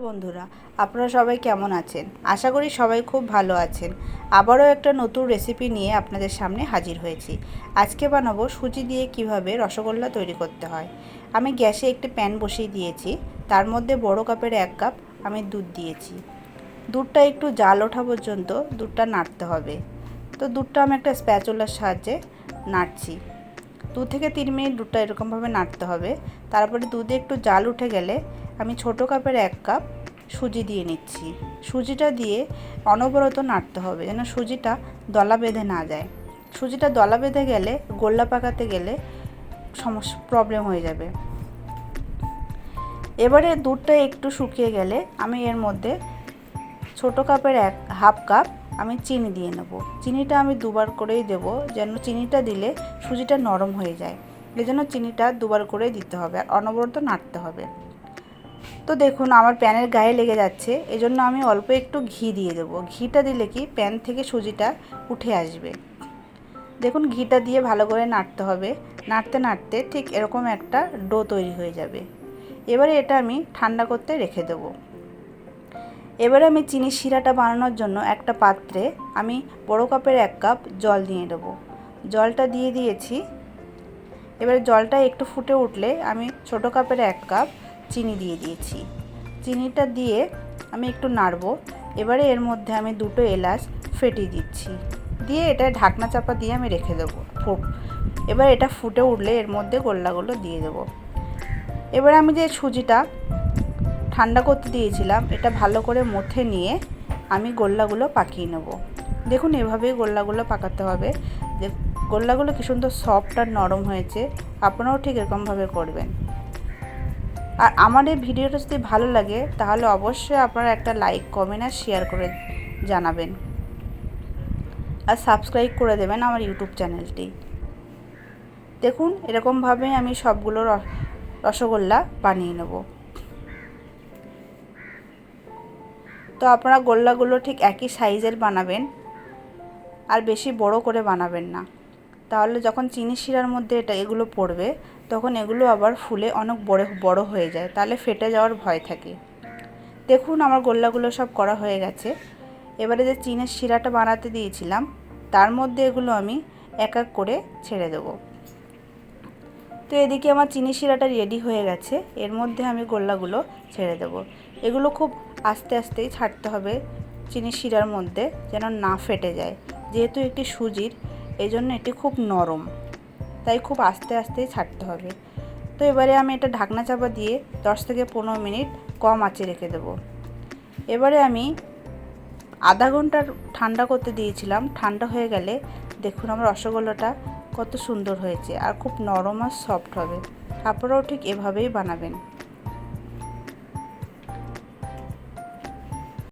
বন্ধুরা, আপনারা সবাই কেমন আছেন? আশা করি সবাই খুব ভালো আছেন। আবারও একটা নতুন রেসিপি নিয়ে আপনাদের সামনে হাজির হয়েছি। আজকে বানাবো সুজি দিয়ে কিভাবে রসগোল্লা তৈরি করতে হয়। আমি গ্যাসে একটি প্যান বসিয়ে দিয়েছি। তার মধ্যে বড় কাপের 1 কাপ আমি দুধ দিয়েছি। দুধটা একটু জাল ওঠা পর্যন্ত দুধটা নাড়তে হবে। তো দুধটা আমি একটা স্প্যাচুলার সাহায্যে নাড়ছি। 2 থেকে 3 মিনিট দুধটা এরকমভাবে নাড়তে হবে। তারপরে দুধে একটু জাল উঠে গেলে আমি ছোট কাপের 1 কাপ সুজি দিয়ে নিচ্ছি। সুজিটা দিয়ে অনবরত নাড়তে হবে যেন সুজিটা দলা বেঁধে না যায়। সুজিটা দলা বেঁধে গেলে গোল্লা পাকাতে গেলে প্রবলেম হয়ে যাবে। এবারে দুধটা একটু শুকিয়ে গেলে আমি এর মধ্যে ছোট কাপের হাফ কাপ আমি চিনি দিয়ে নেব। চিনিটা আমি দুবার করেই দেব, যেন চিনিটা দিলে সুজিটা নরম হয়ে যায়। এই জন্য চিনিটা দুবার করে দিতে হবে আর অনবরত নাড়তে হবে। তো দেখুন আমার প্যানের গায়ে লেগে যাচ্ছে, এজন্য আমি অল্প একটু ঘি দিয়ে দেবো। ঘিটা দিলে কি প্যান থেকে সুজিটা উঠে আসবে। দেখুন ঘিটা দিয়ে ভালো করে নাড়তে হবে। নাড়তে নাড়তে ঠিক এরকম একটা ডো তৈরি হয়ে যাবে। এবারে এটা আমি ঠান্ডা করতে রেখে দেবো। এবারে আমি চিনির শিরাটা বানানোর জন্য একটা পাত্রে আমি বড় কাপের 1 কাপ জল দিয়ে দেবো। জলটা দিয়ে দিয়েছি। এবারে জলটা একটু ফুটে উঠলে আমি ছোট কাপের 1 কাপ চিনি দিয়ে দিয়েছি। চিনিটা দিয়ে আমি একটু নাড়ব। এবারে এর মধ্যে আমি 2টো এলাচ ফেটিয়ে দিচ্ছি। দিয়ে এটা ঢাকনা চাপা দিয়ে আমি রেখে দেবো। এবার এটা ফুটে উঠলে এর মধ্যে গোল্লাগুলো দিয়ে দেবো। এবারে আমি যে সুজিটা ঠান্ডা করতে দিয়েছিলাম এটা ভালো করে মথে নিয়ে আমি গোল্লাগুলো পাকিয়ে নেব। দেখুন এভাবেই গোল্লাগুলো পাকাতে হবে। যে গোল্লাগুলো কি সুন্দর সফট আর নরম হয়েছে, আপনারাও ঠিক এরকমভাবে করবেন। আর আমার এই ভিডিওটা যদি ভালো লাগে তাহলে অবশ্যই আপনারা একটা লাইক, কমেন্ট আর শেয়ার করে জানাবেন। আর সাবস্ক্রাইব করে দেবেন আমার ইউটিউব চ্যানেলটি। দেখুন এরকমভাবেই আমি সবগুলো রসগোল্লা বানিয়ে নেব। তো আপনারা গোল্লাগুলো ঠিক একই সাইজের বানাবেন আর বেশি বড় করে বানাবেন না, তাহলে যখন চিনি শিরার মধ্যে এগুলো পড়বে তখন এগুলো আবার ফুলে অনেক বড় হয়ে যায়, তাহলে ফেটে যাওয়ার ভয় থাকে। দেখুন আমার গোল্লাগুলো সব করা হয়ে গেছে। এবারে যে চিনির শিরাটা বানাতে দিয়েছিলাম তার মধ্যে এগুলো আমি এক এক করে ছেড়ে দেব। তো এদিকে আমার চিনি শিরাটা রেডি হয়ে গেছে। এর মধ্যে আমি গোল্লাগুলো ছেড়ে দেব। এগুলো খুব আস্তে আস্তেই ছাড়তে হবে চিনি শিরার মধ্যে, যেন না ফেটে যায়। যেহেতু এটি সুজির, এই জন্য এটি খুব নরম, তাই খুব আস্তে আস্তেই ছাড়তে হবে। তো এবারে আমি এটা ঢাকনা চাপা দিয়ে 10 থেকে 15 মিনিট কম আঁচে রেখে দেব। এবারে আমি আধা ঘন্টা ঠান্ডা করতে দিয়েছিলাম। ঠান্ডা হয়ে গেলে দেখুন আমার রসগোল্লাটা কত সুন্দর হয়েছে আর খুব নরম আর সফট হবে। আপনারাও ঠিক এভাবেই বানাবেন।